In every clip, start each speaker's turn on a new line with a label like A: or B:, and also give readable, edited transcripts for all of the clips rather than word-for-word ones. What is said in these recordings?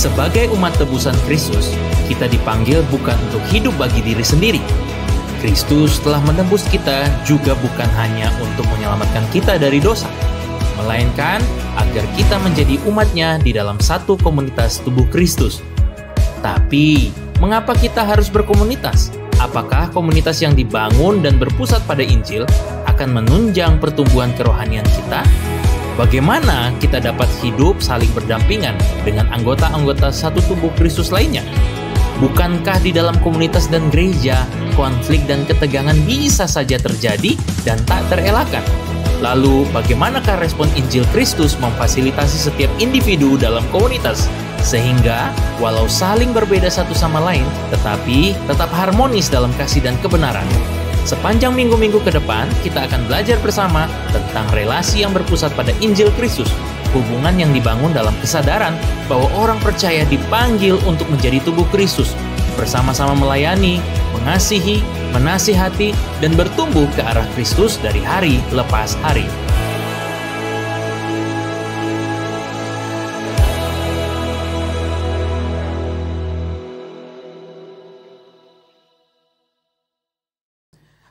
A: Sebagai umat tebusan Kristus, kita dipanggil bukan untuk hidup bagi diri sendiri. Kristus telah menebus kita juga bukan hanya untuk menyelamatkan kita dari dosa, melainkan agar kita menjadi umatnya di dalam satu komunitas tubuh Kristus. Tapi, mengapa kita harus berkomunitas? Apakah komunitas yang dibangun dan berpusat pada Injil akan menunjang pertumbuhan kerohanian kita? Bagaimana kita dapat hidup saling berdampingan dengan anggota-anggota satu tubuh Kristus lainnya? Bukankah di dalam komunitas dan gereja, konflik dan ketegangan bisa saja terjadi dan tak terelakkan? Lalu, bagaimanakah respon Injil Kristus memfasilitasi setiap individu dalam komunitas? Sehingga, walau saling berbeda satu sama lain, tetapi tetap harmonis dalam kasih dan kebenaran. Sepanjang minggu-minggu ke depan, kita akan belajar bersama tentang relasi yang berpusat pada Injil Kristus. Hubungan yang dibangun dalam kesadaran bahwa orang percaya dipanggil untuk menjadi tubuh Kristus, bersama-sama melayani, mengasihi, menasihati, dan bertumbuh ke arah Kristus dari hari lepas hari.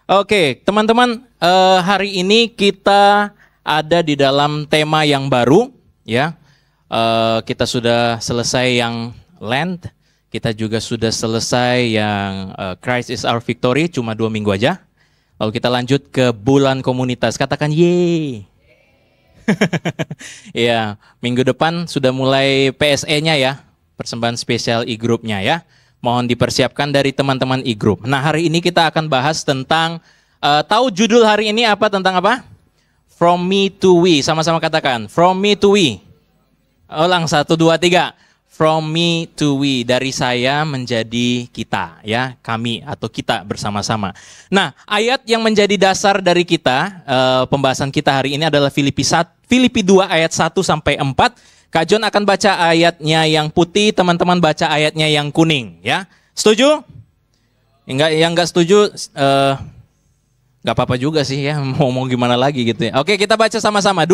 A: Oke, teman-teman, hari ini kita ada di dalam tema yang baru, ya. Kita sudah selesai yang Lent, kita juga sudah selesai yang Christ is our victory, cuma 2 minggu aja. Lalu kita lanjut ke bulan komunitas, katakan yeay. Ya, minggu depan sudah mulai PSE-nya ya, persembahan spesial e-groupnya ya. Mohon dipersiapkan dari teman-teman e-group. Nah, hari ini kita akan bahas tentang, tahu judul hari ini apa, tentang apa? From me to we, sama-sama katakan, from me to we. Ulang, 1, 2, 3. From me to we, dari saya menjadi kita, ya, kami atau kita bersama-sama. Nah, ayat yang menjadi dasar dari kita, pembahasan kita hari ini adalah Filipi 2 ayat 1 sampai 4. Kak John akan baca ayatnya yang putih, teman-teman baca ayatnya yang kuning, ya. Setuju? Yang enggak setuju, nggak apa-apa juga sih ya, mau gimana lagi gitu ya. Oke, kita baca sama-sama.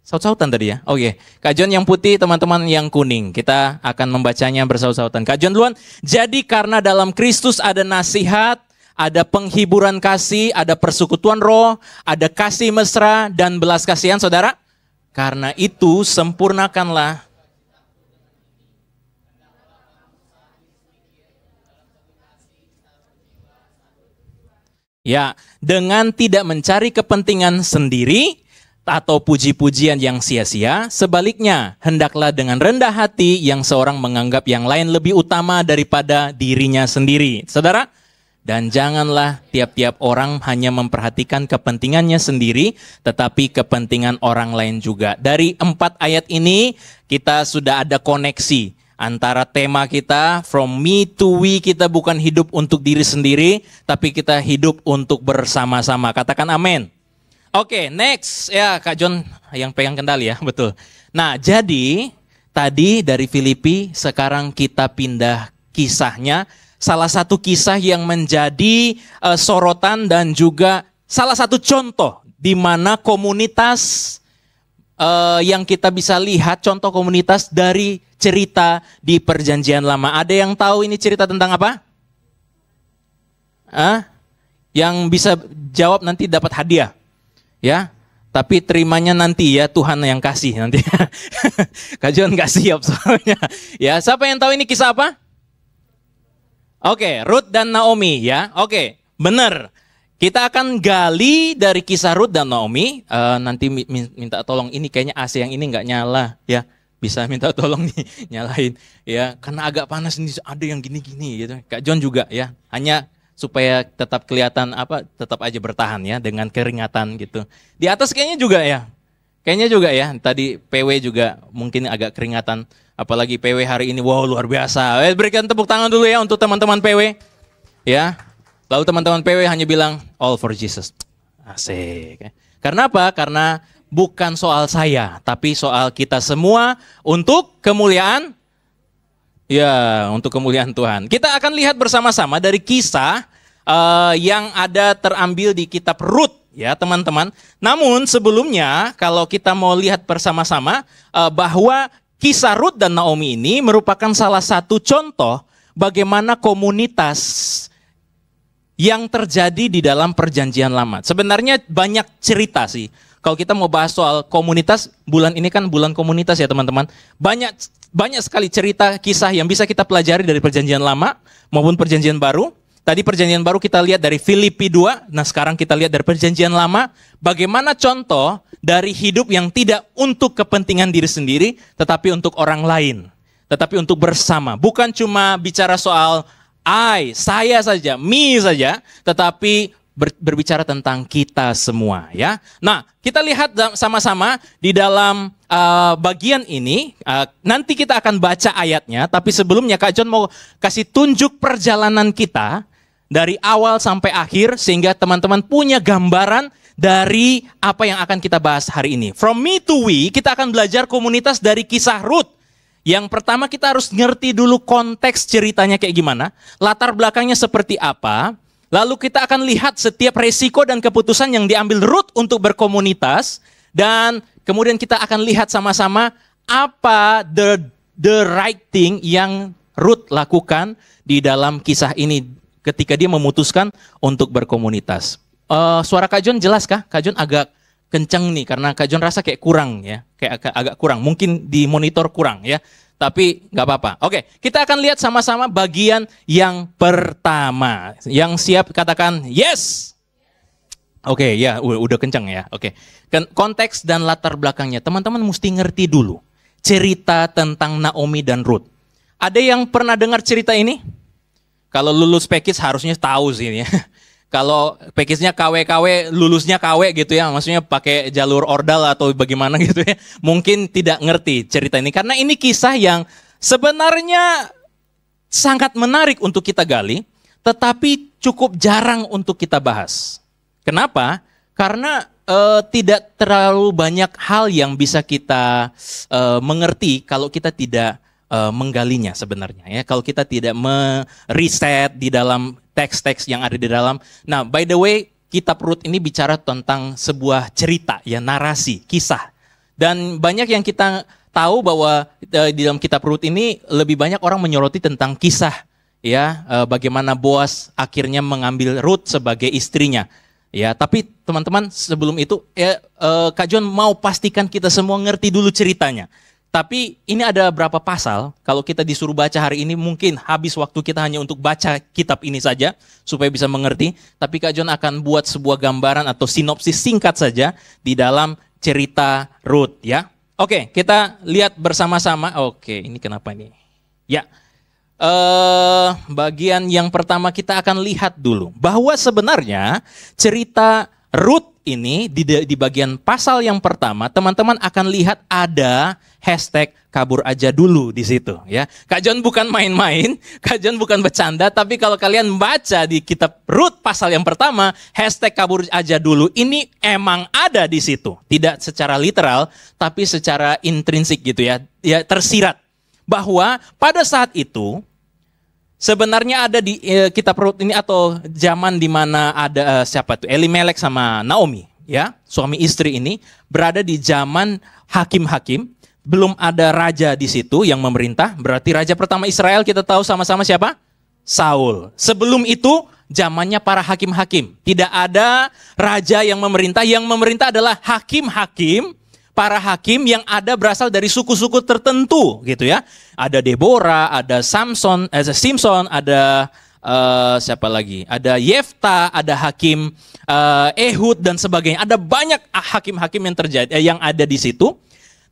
A: Saut-sautan tadi ya. Oke, Kak John yang putih, teman-teman yang kuning. Kita akan membacanya bersaut-sautan. Kak John duluan. Jadi karena dalam Kristus ada nasihat, ada penghiburan kasih, ada persekutuan roh, ada kasih mesra dan belas kasihan, saudara. Karena itu sempurnakanlah. Ya, dengan tidak mencari kepentingan sendiri atau puji-pujian yang sia-sia, sebaliknya hendaklah dengan rendah hati yang seorang menganggap yang lain lebih utama daripada dirinya sendiri. Saudara, dan janganlah tiap-tiap orang hanya memperhatikan kepentingannya sendiri, tetapi kepentingan orang lain juga. Dari 4 ayat ini, kita sudah ada koneksi antara tema kita, from me to we, kita bukan hidup untuk diri sendiri, tapi kita hidup untuk bersama-sama. Katakan amin. Oke, next. Ya, Kak John yang pegang kendali ya, betul. Nah, jadi tadi dari Filipi, sekarang kita pindah kisahnya. Salah satu kisah yang menjadi sorotan dan juga salah satu contoh di mana komunitas yang kita bisa lihat contoh komunitas dari cerita di Perjanjian Lama. Ada yang tahu ini cerita tentang apa? Yang bisa jawab nanti dapat hadiah, ya. Tapi terimanya nanti ya, Tuhan yang kasih nanti. Kak John nggak siap soalnya. Ya, siapa yang tahu ini kisah apa? Oke, Ruth dan Naomi ya. Oke, benar. Kita akan gali dari kisah Ruth dan Naomi. Nanti minta tolong, ini kayaknya AC yang ini nggak nyala ya. Bisa minta tolong nih nyalain ya. Karena agak panas nih, ada yang gini-gini gitu. Kak John juga ya. Hanya supaya tetap kelihatan tetap aja bertahan ya dengan keringatan gitu. Di atas kayaknya juga ya. Kayaknya juga ya. Tadi PW juga mungkin agak keringatan. Apalagi PW hari ini, wow luar biasa. Berikan tepuk tangan dulu ya untuk teman-teman PW. Ya. Lalu teman-teman PW hanya bilang, all for Jesus. Asik. Karena apa? Karena bukan soal saya, tapi soal kita semua untuk kemuliaan. Ya, untuk kemuliaan Tuhan. Kita akan lihat bersama-sama dari kisah yang ada terambil di kitab Rut. Ya teman-teman. Namun sebelumnya kalau kita mau lihat bersama-sama bahwa
B: kisah Rut dan Naomi ini merupakan salah satu contoh bagaimana komunitas yang terjadi di dalam perjanjian lama. Sebenarnya banyak cerita sih. Kalau kita mau bahas soal komunitas, bulan ini kan bulan komunitas ya teman-teman. Banyak sekali cerita, kisah yang bisa kita pelajari dari perjanjian lama maupun perjanjian baru. Tadi perjanjian baru kita lihat dari Filipi 2, nah sekarang kita lihat dari perjanjian lama. Bagaimana contoh dari hidup yang tidak untuk kepentingan diri sendiri, tetapi untuk orang lain. Tetapi untuk bersama. Bukan cuma bicara soal saya saja, me saja, tetapi berbicara tentang kita semua ya. Nah, kita lihat sama-sama di dalam bagian ini. Nanti kita akan baca ayatnya, tapi sebelumnya Kak John mau kasih tunjuk perjalanan kita dari awal sampai akhir sehingga teman-teman punya gambaran dari apa yang akan kita bahas hari ini. From me to we, kita akan belajar komunitas dari kisah Rut. Yang pertama kita harus ngerti dulu konteks ceritanya kayak gimana, latar belakangnya seperti apa. Lalu kita akan lihat setiap resiko dan keputusan yang diambil Rut untuk berkomunitas. Dan kemudian kita akan lihat sama-sama apa the right thing yang Rut lakukan di dalam kisah ini ketika dia memutuskan untuk berkomunitas. Suara Kak John jelas kah? Kak John agak kenceng nih karena Kak John rasa kayak kurang ya. Kayak agak kurang, mungkin di monitor kurang ya. Tapi nggak apa-apa. Oke, kita akan lihat sama-sama bagian yang pertama. Yang siap katakan yes. Oke, ya udah kencang ya. Oke, konteks dan latar belakangnya. Teman-teman mesti ngerti dulu cerita tentang Naomi dan Rut. Ada yang pernah dengar cerita ini? Kalau lulus pekis harusnya tahu sih ini ya. Kalau pekisnya KW-KW, lulusnya KW gitu ya, maksudnya pakai jalur ordal atau bagaimana gitu ya. Mungkin tidak ngerti cerita ini. Karena ini kisah yang sebenarnya sangat menarik untuk kita gali, tetapi cukup jarang untuk kita bahas. Kenapa? Karena tidak terlalu banyak hal yang bisa kita mengerti kalau kita tidak menggalinya sebenarnya ya. Kalau kita tidak meriset di dalam teks-teks yang ada di dalam. Nah, by the way, kitab Rut ini bicara tentang sebuah cerita ya, narasi, kisah. Dan banyak yang kita tahu bahwa di dalam kitab Rut ini lebih banyak orang menyoroti tentang kisah ya, bagaimana Boas akhirnya mengambil Rut sebagai istrinya. Ya, tapi teman-teman sebelum itu Kak John mau pastikan kita semua ngerti dulu ceritanya. Tapi ini ada berapa pasal, kalau kita disuruh baca hari ini mungkin habis waktu kita hanya untuk baca kitab ini saja, supaya bisa mengerti. Tapi Kak John akan buat sebuah gambaran atau sinopsis singkat saja di dalam cerita Rut ya. Oke, kita lihat bersama-sama. Oke, ini kenapa ini? Ya, bagian yang pertama kita akan lihat dulu. Bahwa sebenarnya cerita Rut ini di bagian pasal yang pertama, teman-teman akan lihat ada hashtag kabur aja dulu di situ ya. Kak John bukan main-main, Kak John bukan bercanda, tapi kalau kalian baca di kitab Rut pasal yang pertama, hashtag kabur aja dulu ini emang ada di situ. Tidak secara literal, tapi secara intrinsik gitu ya. Ya tersirat bahwa pada saat itu sebenarnya ada di kitab Rut ini atau zaman di mana ada siapa tuh Elimelek sama Naomi ya, suami istri ini berada di zaman hakim-hakim, belum ada raja di situ yang memerintah. Berarti raja pertama Israel kita tahu sama-sama siapa? Saul. Sebelum itu zamannya para hakim-hakim. Tidak ada raja yang memerintah adalah hakim-hakim. Para hakim yang ada berasal dari suku-suku tertentu gitu ya. Ada Deborah, ada Simpson, ada siapa lagi? Ada Yefta, ada hakim Ehud dan sebagainya. Ada banyak hakim-hakim yang ada di situ.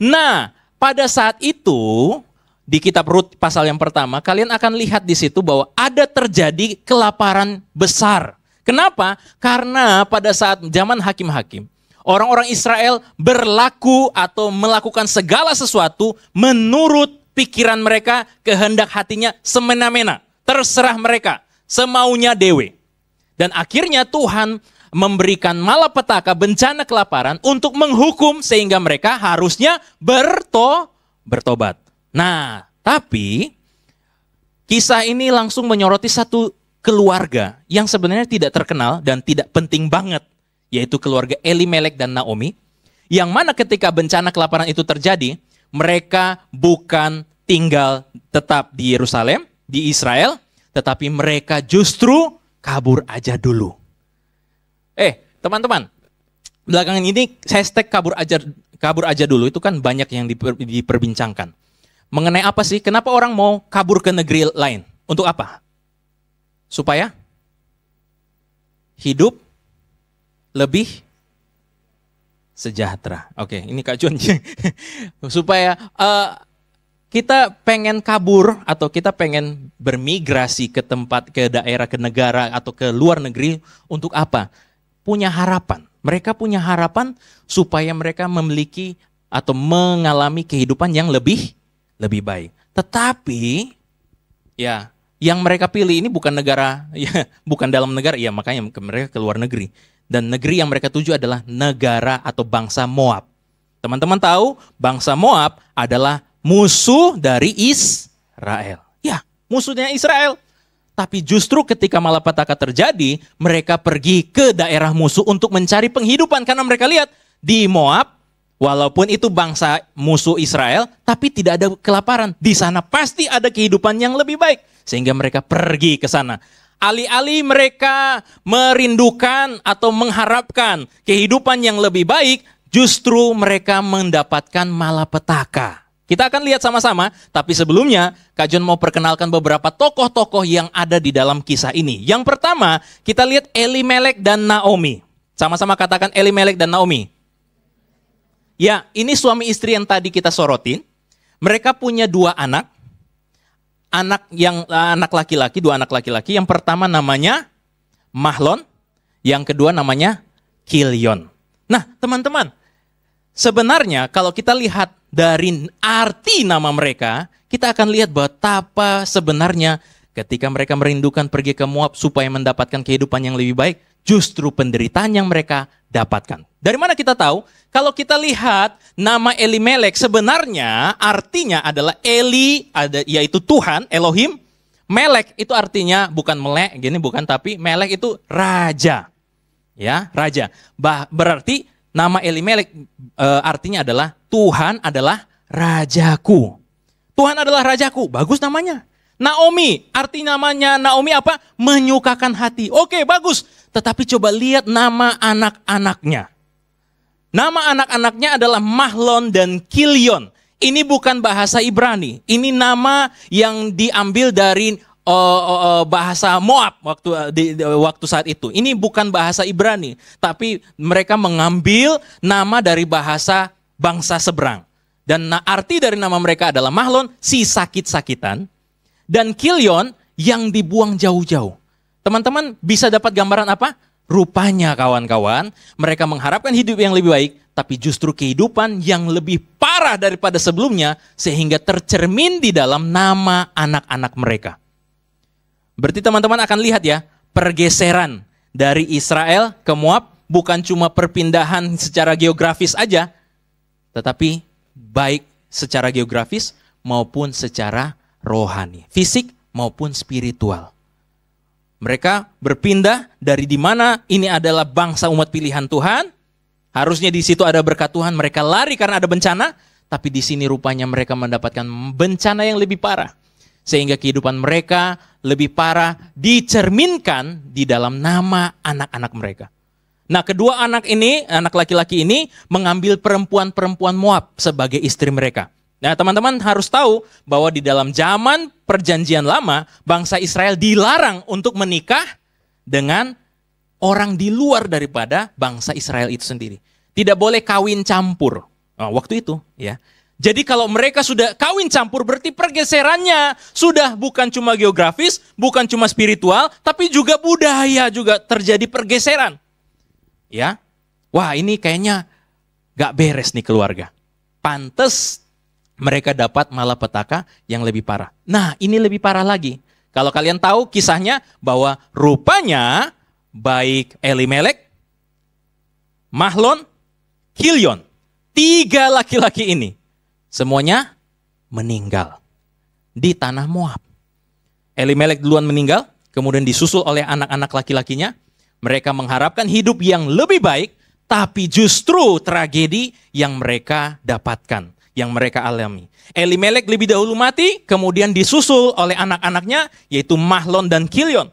B: Nah, pada saat itu di kitab Rut pasal yang pertama, kalian akan lihat di situ bahwa ada terjadi kelaparan besar. Kenapa? Karena pada saat zaman hakim-hakim, orang-orang Israel berlaku atau melakukan segala sesuatu menurut pikiran mereka, kehendak hatinya semena-mena. Terserah mereka, semaunya dewe. Dan akhirnya Tuhan memberikan malapetaka, bencana kelaparan untuk menghukum sehingga mereka harusnya bertobat. Nah, tapi kisah ini langsung menyoroti satu keluarga yang sebenarnya tidak terkenal dan tidak penting banget, yaitu keluarga Elimelek dan Naomi, yang mana ketika bencana kelaparan itu terjadi, mereka bukan tinggal tetap di Yerusalem, di Israel, tetapi mereka justru kabur aja dulu. Teman-teman, belakangan ini hashtag kabur aja dulu itu kan banyak yang diperbincangkan. Mengenai apa sih? Kenapa orang mau kabur ke negeri lain? Untuk apa? Supaya hidup lebih sejahtera. Oke, ini Kak Jun. Supaya kita pengen kabur atau kita pengen bermigrasi ke tempat, ke daerah, ke negara atau ke luar negeri untuk apa? Punya harapan. Mereka punya harapan supaya mereka memiliki atau mengalami kehidupan yang lebih baik. Tetapi ya, yang mereka pilih ini bukan negara, ya, bukan dalam negara, ya makanya mereka ke luar negeri. Dan negeri yang mereka tuju adalah negara atau bangsa Moab. Teman-teman tahu, bangsa Moab adalah musuh dari Israel. Ya, musuhnya Israel. Tapi justru ketika malapetaka terjadi, mereka pergi ke daerah musuh untuk mencari penghidupan. Karena mereka lihat di Moab, walaupun itu bangsa musuh Israel, tapi tidak ada kelaparan. Di sana pasti ada kehidupan yang lebih baik. Sehingga mereka pergi ke sana. Alih-alih mereka merindukan atau mengharapkan kehidupan yang lebih baik, justru mereka mendapatkan malapetaka. Kita akan lihat sama-sama, tapi sebelumnya Kak John mau perkenalkan beberapa tokoh-tokoh yang ada di dalam kisah ini. Yang pertama, kita lihat Elimelek dan Naomi. Sama-sama katakan Elimelek dan Naomi. Ya, ini suami istri yang tadi kita sorotin. Mereka punya dua anak. Anak laki-laki, dua anak laki-laki. Yang pertama namanya Mahlon, yang kedua namanya Kilyon. Nah, teman-teman, sebenarnya kalau kita lihat dari arti nama mereka, kita akan lihat betapa sebenarnya ketika mereka merindukan pergi ke Moab supaya mendapatkan kehidupan yang lebih baik, justru penderitaan yang mereka dapatkan. Dari mana kita tahu? Kalau kita lihat nama Elimelek sebenarnya artinya adalah Eli, yaitu Tuhan, Elohim. Melek itu artinya bukan melek, gini bukan, tapi Melek itu raja. Ya, raja. Berarti nama Elimelek artinya adalah Tuhan adalah rajaku. Tuhan adalah rajaku. Bagus namanya. Naomi, arti namanya Naomi apa? Menyukakan hati. Oke, bagus. Tetapi coba lihat nama anak-anaknya. Nama anak-anaknya adalah Mahlon dan Kilyon. Ini bukan bahasa Ibrani. Ini nama yang diambil dari bahasa Moab waktu saat itu. Ini bukan bahasa Ibrani, tapi mereka mengambil nama dari bahasa bangsa seberang. Dan arti dari nama mereka adalah Mahlon, si sakit-sakitan, dan Kilyon yang dibuang jauh-jauh. Teman-teman bisa dapat gambaran apa? Rupanya kawan-kawan, mereka mengharapkan hidup yang lebih baik, tapi justru kehidupan yang lebih parah daripada sebelumnya, sehingga tercermin di dalam nama anak-anak mereka. Berarti teman-teman akan lihat ya, pergeseran dari Israel ke Moab bukan cuma perpindahan secara geografis aja, tetapi baik secara geografis maupun secara rohani, fisik maupun spiritual. Mereka berpindah dari di mana ini adalah bangsa umat pilihan Tuhan, harusnya di situ ada berkat Tuhan, mereka lari karena ada bencana, tapi di sini rupanya mereka mendapatkan bencana yang lebih parah. Sehingga kehidupan mereka lebih parah dicerminkan di dalam nama anak-anak mereka. Nah, kedua anak ini, anak laki-laki ini mengambil perempuan-perempuan Moab sebagai istri mereka. Nah, teman-teman harus tahu bahwa di dalam zaman perjanjian lama, bangsa Israel dilarang untuk menikah dengan orang di luar daripada bangsa Israel itu sendiri. Tidak boleh kawin campur. Nah, waktu itu, ya. Jadi kalau mereka sudah kawin campur, berarti pergeserannya sudah bukan cuma geografis, bukan cuma spiritual, tapi juga budaya juga terjadi pergeseran. Ya, wah ini kayaknya gak beres nih keluarga. Pantes mereka dapat malapetaka yang lebih parah. Nah, ini lebih parah lagi. Kalau kalian tahu kisahnya bahwa rupanya baik Elimelek, Mahlon, Kilyon, 3 laki-laki ini semuanya meninggal di tanah Moab. Elimelek duluan meninggal, kemudian disusul oleh anak-anak laki-lakinya. Mereka mengharapkan hidup yang lebih baik, tapi justru tragedi yang mereka dapatkan. yang mereka alami. Elimelek lebih dahulu mati, kemudian disusul oleh anak-anaknya, yaitu Mahlon dan Kilion.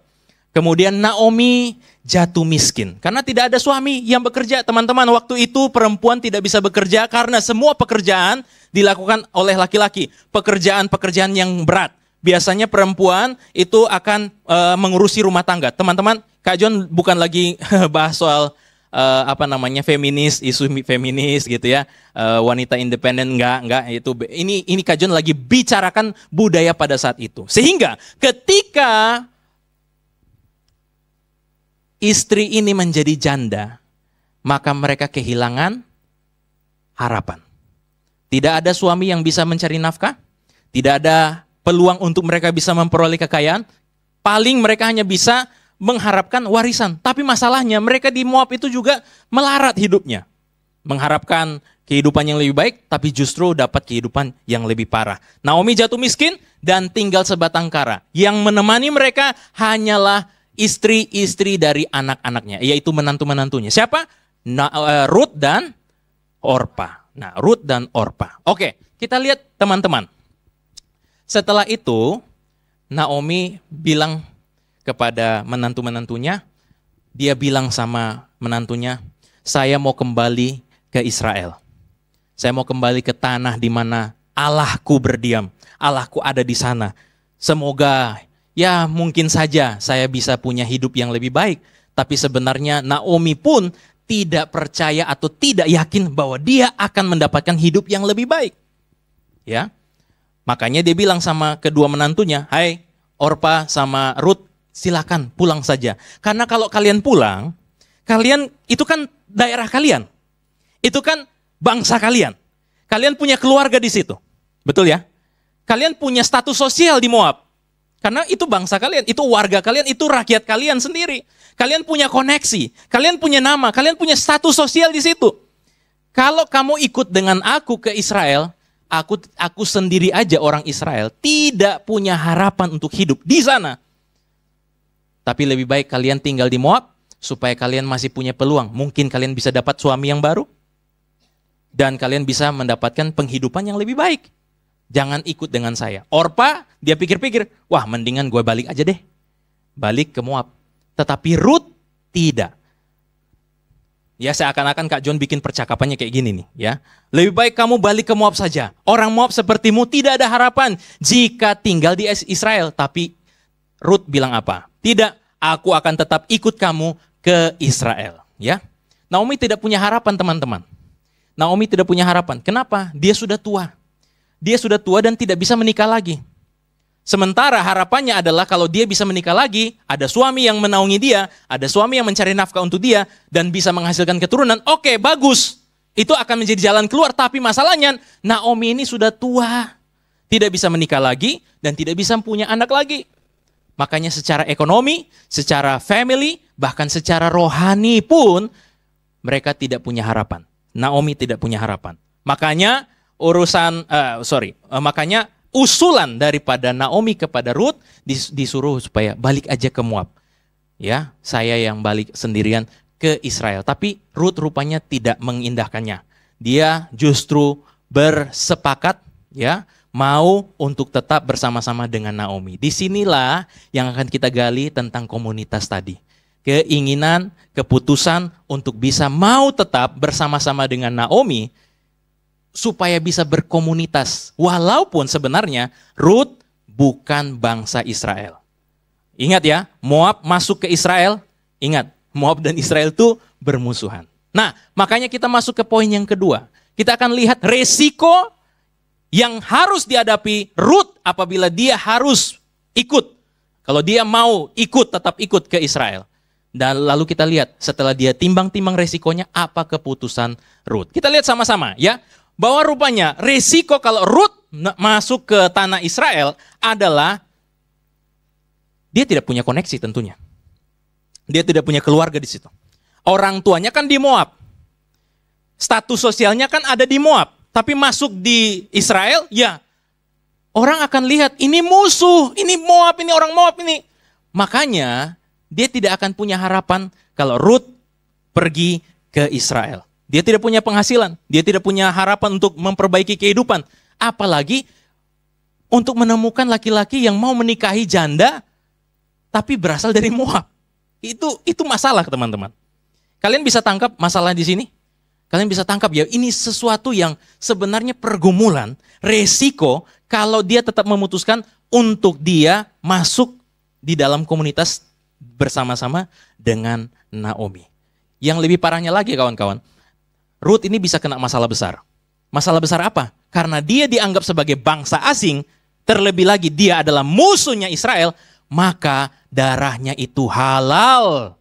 B: Kemudian Naomi jatuh miskin, karena tidak ada suami yang bekerja. Teman-teman, waktu itu perempuan tidak bisa bekerja karena semua pekerjaan dilakukan oleh laki-laki. Pekerjaan-pekerjaan yang berat. Biasanya perempuan itu akan mengurusi rumah tangga. Teman-teman, Kak John bukan lagi bahas soal feminis, isu feminis gitu ya, wanita independen, enggak itu. Ini Kak John lagi bicarakan budaya pada saat itu. Sehingga ketika istri ini menjadi janda, maka mereka kehilangan harapan. Tidak ada suami yang bisa mencari nafkah, tidak ada peluang untuk mereka bisa memperoleh kekayaan, paling mereka hanya bisa mengharapkan warisan. Tapi masalahnya mereka di Moab itu juga melarat hidupnya. Mengharapkan kehidupan yang lebih baik, tapi justru dapat kehidupan yang lebih parah. Naomi jatuh miskin dan tinggal sebatang kara. Yang menemani mereka hanyalah istri-istri dari anak-anaknya, yaitu menantu-menantunya. Siapa? Rut dan Orpa. Nah, Rut dan Orpa. Oke, kita lihat teman-teman. Setelah itu, Naomi bilang kepada menantu-menantunya, dia bilang sama menantunya, saya mau kembali ke Israel. Saya mau kembali ke tanah di mana Allahku berdiam. Allahku ada di sana. Semoga, ya mungkin saja saya bisa punya hidup yang lebih baik. Tapi sebenarnya Naomi pun tidak percaya atau tidak yakin bahwa dia akan mendapatkan hidup yang lebih baik. Ya, makanya dia bilang sama kedua menantunya, hai Orpa sama Rut, silakan pulang saja. Karena kalau kalian pulang, kalian itu kan daerah kalian. Itu kan bangsa kalian. Kalian punya keluarga di situ. Betul ya? Kalian punya status sosial di Moab. Karena itu bangsa kalian, itu warga kalian, itu rakyat kalian sendiri. Kalian punya koneksi, kalian punya nama, kalian punya status sosial di situ. Kalau kamu ikut dengan aku ke Israel, aku sendiri aja orang Israel, tidak punya harapan untuk hidup di sana. Tapi lebih baik kalian tinggal di Moab, supaya kalian masih punya peluang. Mungkin kalian bisa dapat suami yang baru, dan kalian bisa mendapatkan penghidupan yang lebih baik. Jangan ikut dengan saya. Orpa, dia pikir-pikir, wah mendingan gue balik aja deh. Balik ke Moab. Tetapi Rut tidak. Ya seakan-akan Kak John bikin percakapannya kayak gini nih. Ya, lebih baik kamu balik ke Moab saja. Orang Moab sepertimu tidak ada harapan jika tinggal di Israel. Tapi Rut bilang apa? Tidak, aku akan tetap ikut kamu ke Israel. Ya, Naomi tidak punya harapan teman-teman. Naomi tidak punya harapan. Kenapa? Dia sudah tua. Dia sudah tua dan tidak bisa menikah lagi. Sementara harapannya adalah kalau dia bisa menikah lagi, ada suami yang menaungi dia, ada suami yang mencari nafkah untuk dia, dan bisa menghasilkan keturunan, oke, bagus. Itu akan menjadi jalan keluar, tapi masalahnya Naomi ini sudah tua. Tidak bisa menikah lagi, dan tidak bisa punya anak lagi. Makanya secara ekonomi, secara family, bahkan secara rohani pun, mereka tidak punya harapan. Naomi tidak punya harapan. Makanya makanya usulan daripada Naomi kepada Rut disuruh supaya balik aja ke Moab. Ya, saya yang balik sendirian ke Israel. Tapi Rut rupanya tidak mengindahkannya. Dia justru bersepakat ya, mau untuk tetap bersama-sama dengan Naomi. Disinilah yang akan kita gali tentang komunitas tadi. Keinginan, keputusan untuk bisa mau tetap bersama-sama dengan Naomi supaya bisa berkomunitas. Walaupun sebenarnya Rut bukan bangsa Israel. Ingat ya, Moab masuk ke Israel. Ingat, Moab dan Israel itu bermusuhan. Nah, makanya kita masuk ke poin yang kedua. Kita akan lihat resiko yang harus dihadapi Rut apabila dia harus ikut. Kalau dia mau ikut, tetap ikut ke Israel. Dan lalu kita lihat setelah dia timbang-timbang resikonya, apa keputusan Rut. Kita lihat sama-sama ya. Bahwa rupanya resiko kalau Rut masuk ke tanah Israel adalah dia tidak punya koneksi tentunya. Dia tidak punya keluarga di situ. Orang tuanya kan di Moab. Status sosialnya kan ada di Moab. Tapi masuk di Israel, ya orang akan lihat ini musuh, ini Moab, ini orang Moab ini. Makanya dia tidak akan punya harapan kalau Rut pergi ke Israel. Dia tidak punya penghasilan, dia tidak punya harapan untuk memperbaiki kehidupan. Apalagi untuk menemukan laki-laki yang mau menikahi janda, tapi berasal dari Moab. Itu masalah, teman-teman. Kalian bisa tangkap masalah di sini? Kalian bisa tangkap ya, ini sesuatu yang sebenarnya pergumulan, resiko kalau dia tetap memutuskan untuk dia masuk di dalam komunitas bersama-sama dengan Naomi. Yang lebih parahnya lagi kawan-kawan, Ruth ini bisa kena masalah besar. Masalah besar apa? Karena dia dianggap sebagai bangsa asing, terlebih lagi dia adalah musuhnya Israel, maka darahnya itu halal.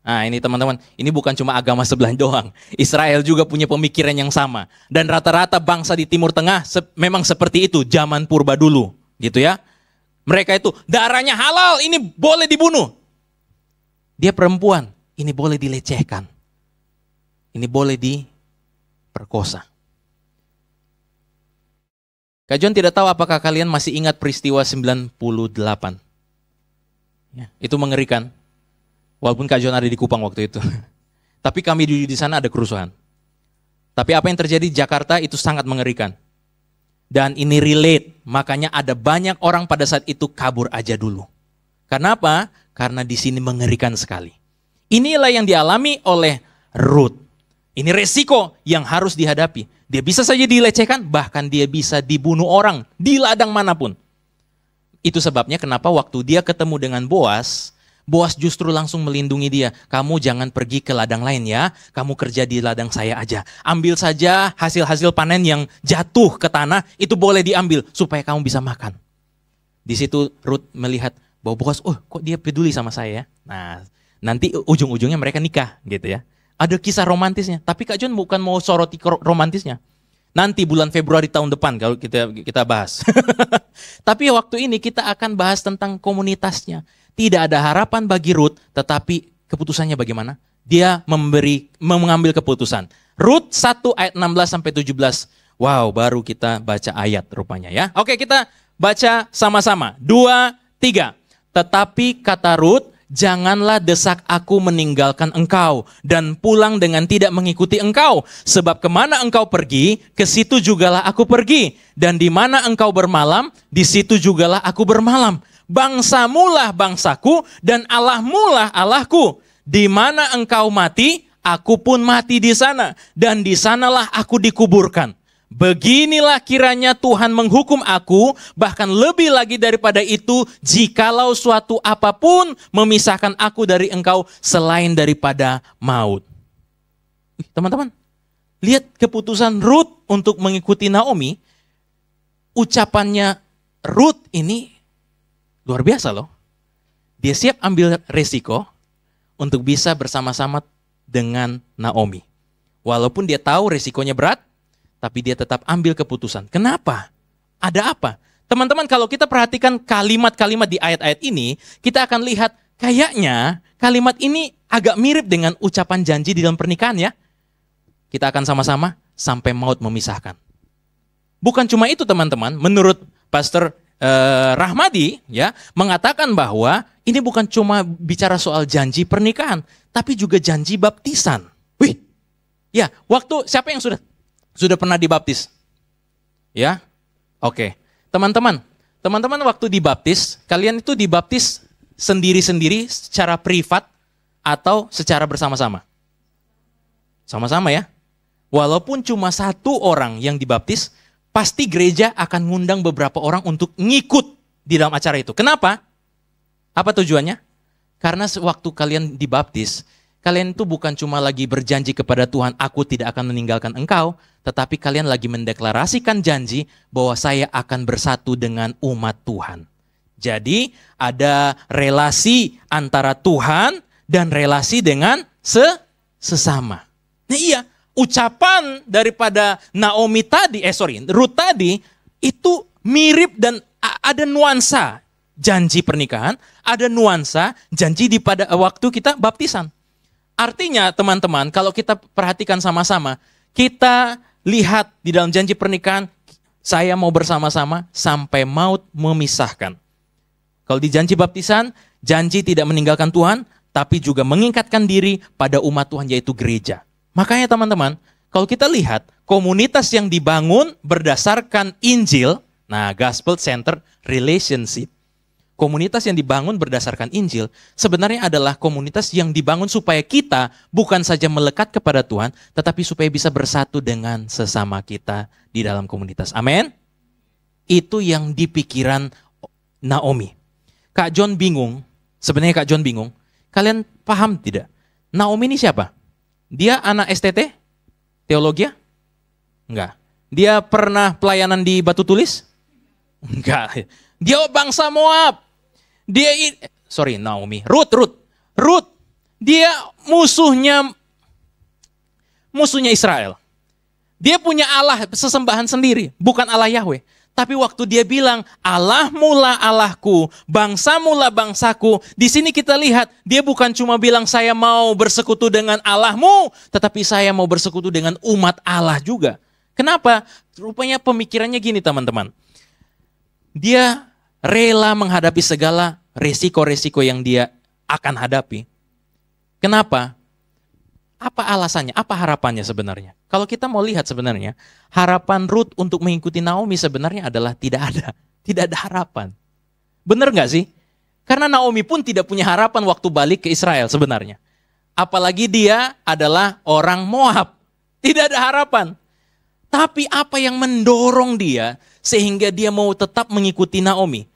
B: Nah ini teman-teman, ini bukan cuma agama sebelah doang. Israel juga punya pemikiran yang sama. Dan rata-rata bangsa di Timur Tengah memang seperti itu, zaman purba dulu. Gitu ya. Mereka itu, darahnya halal, ini boleh dibunuh. Dia perempuan, ini boleh dilecehkan. Ini boleh diperkosa. Kak John tidak tahu apakah kalian masih ingat peristiwa 98. Ya, itu mengerikan. Walaupun Kak John ada di Kupang waktu itu. Tapi kami di sana ada kerusuhan. Tapi apa yang terjadi di Jakarta itu sangat mengerikan. Dan ini relate. Makanya ada banyak orang pada saat itu kabur aja dulu. Karena apa? Karena di sini mengerikan sekali. Inilah yang dialami oleh Ruth. Ini resiko yang harus dihadapi. Dia bisa saja dilecehkan, bahkan dia bisa dibunuh orang di ladang manapun. Itu sebabnya kenapa waktu dia ketemu dengan Boas, Boas justru langsung melindungi dia. Kamu jangan pergi ke ladang lain ya, kamu kerja di ladang saya aja. Ambil saja hasil-hasil panen yang jatuh ke tanah, itu boleh diambil supaya kamu bisa makan. Di situ Ruth melihat bahwa Boas, oh kok dia peduli sama saya ya. Nah, nanti ujung-ujungnya mereka nikah gitu ya. Ada kisah romantisnya, tapi Kak John bukan mau soroti romantisnya. Nanti bulan Februari tahun depan kalau kita bahas. Tapi waktu ini kita akan bahas tentang komunitasnya. Tidak ada harapan bagi Ruth, tetapi keputusannya bagaimana? Dia mengambil keputusan. Ruth 1 ayat 16 sampai 17. Wow, baru kita baca ayat rupanya ya. Oke, kita baca sama-sama. 2, 3. Tetapi kata Ruth, janganlah desak aku meninggalkan engkau dan pulang dengan tidak mengikuti engkau. Sebab kemana engkau pergi, ke situ jugalah aku pergi. Dan di mana engkau bermalam, di situ jugalah aku bermalam. Bangsamulah bangsaku dan Allahmulah Allahku. Di mana engkau mati, aku pun mati di sana. Dan di sanalah aku dikuburkan. Beginilah kiranya Tuhan menghukum aku, bahkan lebih lagi daripada itu, jikalau suatu apapun memisahkan aku dari engkau selain daripada maut. Teman-teman, lihat keputusan Ruth untuk mengikuti Naomi. Ucapannya Ruth ini luar biasa loh. Dia siap ambil resiko untuk bisa bersama-sama dengan Naomi. Walaupun dia tahu resikonya berat, tapi dia tetap ambil keputusan. Kenapa? Ada apa? Teman-teman, kalau kita perhatikan kalimat-kalimat di ayat-ayat ini, kita akan lihat kayaknya kalimat ini agak mirip dengan ucapan janji di dalam pernikahan ya. Kita akan sama-sama sampai maut memisahkan. Bukan cuma itu teman-teman, menurut Pastor Rahmadi ya, mengatakan bahwa ini bukan cuma bicara soal janji pernikahan, tapi juga janji baptisan. Wih, ya waktu siapa yang sudah pernah dibaptis? Ya, oke. Teman-teman waktu dibaptis, kalian itu dibaptis sendiri-sendiri secara privat atau secara bersama-sama? Sama-sama ya. Walaupun cuma satu orang yang dibaptis, pasti gereja akan ngundang beberapa orang untuk ngikut di dalam acara itu. Kenapa? Apa tujuannya? Karena sewaktu kalian dibaptis, kalian itu bukan cuma lagi berjanji kepada Tuhan, aku tidak akan meninggalkan engkau, tetapi kalian lagi mendeklarasikan janji bahwa saya akan bersatu dengan umat Tuhan. Jadi ada relasi antara Tuhan dan relasi dengan sesama. Nah iya, ucapan daripada Naomi tadi, Ruth tadi, itu mirip dan ada nuansa janji pernikahan, ada nuansa janji pada waktu kita baptisan. Artinya teman-teman, kalau kita perhatikan sama-sama, kita lihat di dalam janji pernikahan, saya mau bersama-sama sampai maut memisahkan. Kalau di janji baptisan, janji tidak meninggalkan Tuhan, tapi juga mengikatkan diri pada umat Tuhan yaitu gereja. Makanya teman-teman, kalau kita lihat komunitas yang dibangun berdasarkan Injil, nah gospel centered relationship. Komunitas yang dibangun berdasarkan Injil sebenarnya adalah komunitas yang dibangun supaya kita bukan saja melekat kepada Tuhan, tetapi supaya bisa bersatu dengan sesama kita di dalam komunitas. Amin. Itu yang dipikiran Naomi. Kak John bingung, sebenarnya Kak John bingung, kalian paham tidak? Naomi ini siapa? Dia anak STT? Teologi? Enggak. Dia pernah pelayanan di Batu Tulis? Enggak. Dia bangsa Moab. Ruth. Dia musuhnya Israel. Dia punya Allah sesembahan sendiri, bukan Allah Yahweh. Tapi waktu dia bilang, Allahmu lah Allahku, bangsamu lah bangsaku. Di sini kita lihat, dia bukan cuma bilang saya mau bersekutu dengan Allahmu, tetapi saya mau bersekutu dengan umat Allah juga. Kenapa? Rupanya pemikirannya gini teman-teman. Dia rela menghadapi segala resiko-resiko yang dia akan hadapi. Kenapa? Apa alasannya? Apa harapannya sebenarnya? Kalau kita mau lihat sebenarnya, harapan Ruth untuk mengikuti Naomi sebenarnya adalah tidak ada. Tidak ada harapan. Benar nggak sih? Karena Naomi pun tidak punya harapan waktu balik ke Israel sebenarnya. Apalagi dia adalah orang Moab. Tidak ada harapan. Tapi apa yang mendorong dia sehingga dia mau tetap mengikuti Naomi?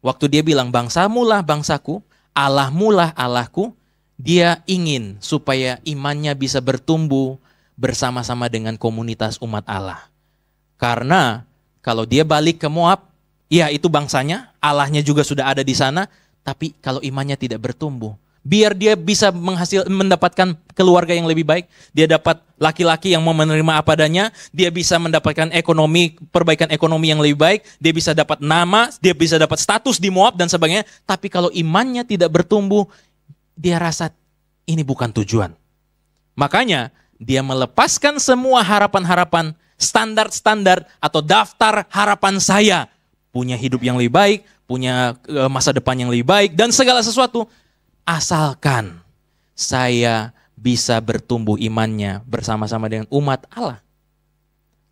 B: Waktu dia bilang, bangsamu lah bangsaku, Allahmu lah Allahku, dia ingin supaya imannya bisa bertumbuh bersama-sama dengan komunitas umat Allah. Karena kalau dia balik ke Moab, ya itu bangsanya, Allahnya juga sudah ada di sana, tapi kalau imannya tidak bertumbuh, biar dia bisa mendapatkan keluarga yang lebih baik, dia dapat laki-laki yang mau menerima apa adanya, dia bisa mendapatkan perbaikan ekonomi yang lebih baik, dia bisa dapat nama, dia bisa dapat status di Moab dan sebagainya, tapi kalau imannya tidak bertumbuh, dia rasa ini bukan tujuan. Makanya dia melepaskan semua harapan-harapan, standar-standar atau daftar harapan saya. Punya hidup yang lebih baik, punya masa depan yang lebih baik, dan segala sesuatu. Asalkan saya bisa bertumbuh imannya bersama-sama dengan umat Allah.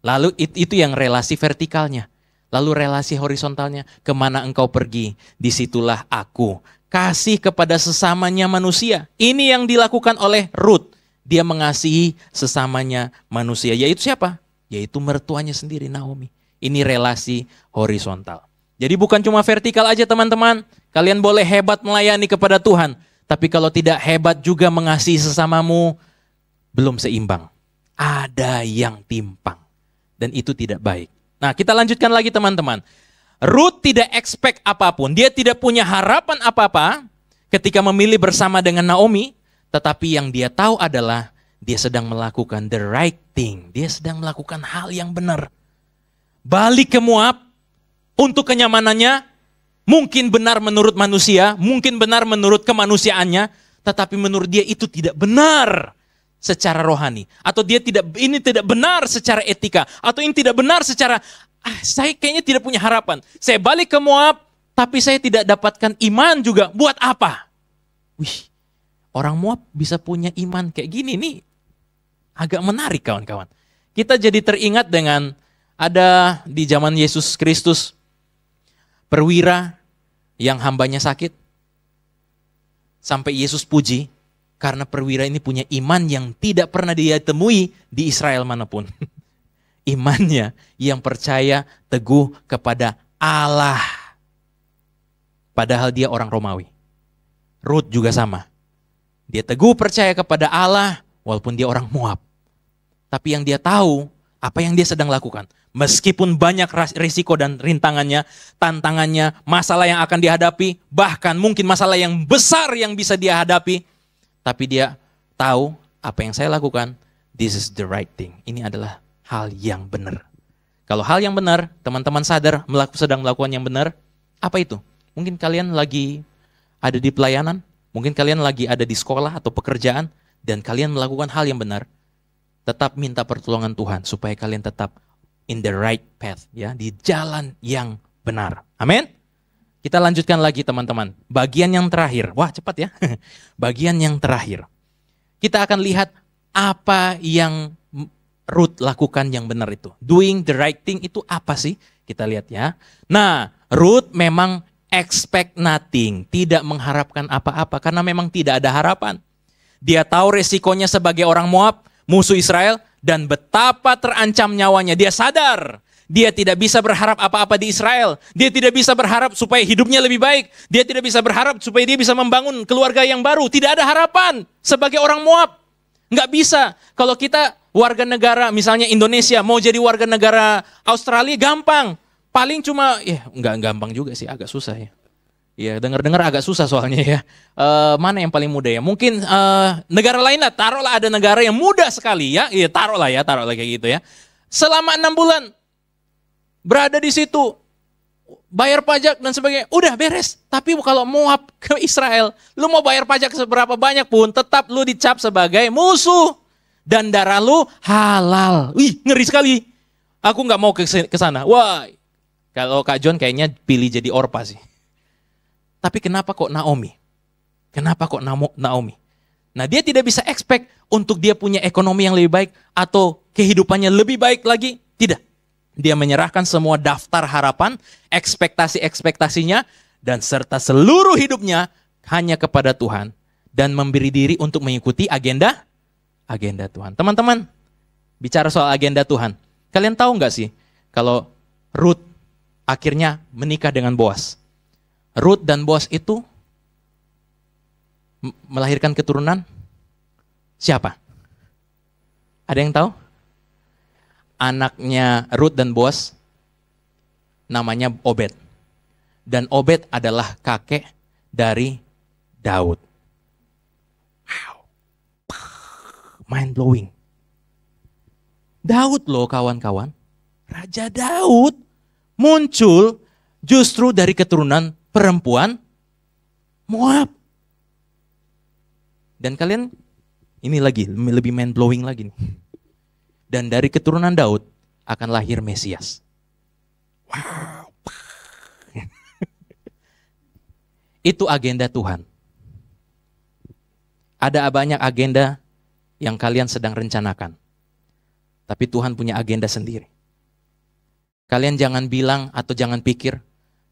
B: Lalu itu yang relasi vertikalnya. Lalu relasi horizontalnya, kemana engkau pergi, disitulah aku. Kasih kepada sesamanya manusia. Ini yang dilakukan oleh Ruth. Dia mengasihi sesamanya manusia. Yaitu siapa? Yaitu mertuanya sendiri, Naomi. Ini relasi horizontal. Jadi bukan cuma vertikal aja teman-teman. Kalian boleh hebat melayani kepada Tuhan. Tapi kalau tidak hebat juga mengasihi sesamamu, belum seimbang. Ada yang timpang. Dan itu tidak baik. Nah, kita lanjutkan lagi teman-teman. Ruth tidak expect apapun. Dia tidak punya harapan apa-apa ketika memilih bersama dengan Naomi. Tetapi yang dia tahu adalah dia sedang melakukan the right thing. Dia sedang melakukan hal yang benar. Balik ke Moab untuk kenyamanannya. Mungkin benar menurut manusia. Mungkin benar menurut kemanusiaannya. Tetapi menurut dia itu tidak benar secara rohani. Atau ini tidak benar secara etika. Atau ini tidak benar secara... saya kayaknya tidak punya harapan. Saya balik ke Moab, tapi saya tidak dapatkan iman juga. Buat apa? Wih, orang Moab bisa punya iman kayak gini nih. Agak menarik kawan-kawan. Kita jadi teringat dengan ada di zaman Yesus Kristus, perwira yang hambanya sakit. Sampai Yesus puji, karena perwira ini punya iman yang tidak pernah dia temui di Israel manapun. Imannya yang percaya teguh kepada Allah. Padahal dia orang Romawi. Ruth juga sama. Dia teguh percaya kepada Allah walaupun dia orang Moab. Tapi yang dia tahu, apa yang dia sedang lakukan. Meskipun banyak risiko dan rintangannya, tantangannya, masalah yang akan dihadapi, bahkan mungkin masalah yang besar yang bisa dia hadapi. Tapi dia tahu apa yang saya lakukan, this is the right thing. Ini adalah hal yang benar. Kalau hal yang benar, teman-teman sadar sedang melakukan yang benar, apa itu? Mungkin kalian lagi ada di pelayanan, mungkin kalian lagi ada di sekolah atau pekerjaan, dan kalian melakukan hal yang benar. Tetap minta pertolongan Tuhan supaya kalian tetap in the right path, ya, di jalan yang benar. Amin. Kita lanjutkan lagi teman-teman. Bagian yang terakhir. Wah, cepat ya. Bagian yang terakhir. Kita akan lihat apa yang Ruth lakukan yang benar itu. Doing the right thing itu apa sih? Kita lihat ya. Nah, Ruth memang expect nothing, tidak mengharapkan apa-apa karena memang tidak ada harapan. Dia tahu resikonya sebagai orang Moab, musuh Israel, dan betapa terancam nyawanya. Dia sadar, dia tidak bisa berharap apa-apa di Israel. Dia tidak bisa berharap supaya hidupnya lebih baik. Dia tidak bisa berharap supaya dia bisa membangun keluarga yang baru. Tidak ada harapan sebagai orang Moab. Nggak bisa. Kalau kita warga negara, misalnya Indonesia, mau jadi warga negara Australia, gampang. Paling cuma, ya nggak gampang juga sih, agak susah ya. Ya dengar-dengar agak susah soalnya ya. Mana yang paling mudah ya? Mungkin negara lain lah, taruhlah ada negara yang mudah sekali ya. Iya taruhlah kayak gitu ya. Selama 6 bulan berada di situ, bayar pajak dan sebagainya, udah beres. Tapi kalau Moab ke Israel, lu mau bayar pajak seberapa banyak pun, tetap lu dicap sebagai musuh. Dan darah lu halal. Wih, ngeri sekali. Aku nggak mau ke sana. Wah, kalau Kak John kayaknya pilih jadi Orpa sih. Tapi kenapa kok Naomi? Kenapa kok Naomi? Nah, dia tidak bisa expect untuk dia punya ekonomi yang lebih baik atau kehidupannya lebih baik lagi. Tidak. Dia menyerahkan semua daftar harapan, ekspektasi-ekspektasinya, dan serta seluruh hidupnya hanya kepada Tuhan. Dan memberi diri untuk mengikuti agenda Tuhan. Teman-teman, bicara soal agenda Tuhan. Kalian tahu nggak sih kalau Ruth akhirnya menikah dengan Boas? Ruth dan Boas itu melahirkan keturunan siapa? Ada yang tahu? Anaknya Ruth dan Boas namanya Obed. Dan Obed adalah kakek dari Daud. Mind blowing. Daud loh kawan-kawan. Raja Daud muncul justru dari keturunan perempuan Moab. Dan kalian, ini lagi, lebih mind blowing lagi nih. Dan dari keturunan Daud akan lahir Mesias. Wow. Itu agenda Tuhan. Ada banyak agenda yang kalian sedang rencanakan. Tapi Tuhan punya agenda sendiri. Kalian jangan bilang atau jangan pikir,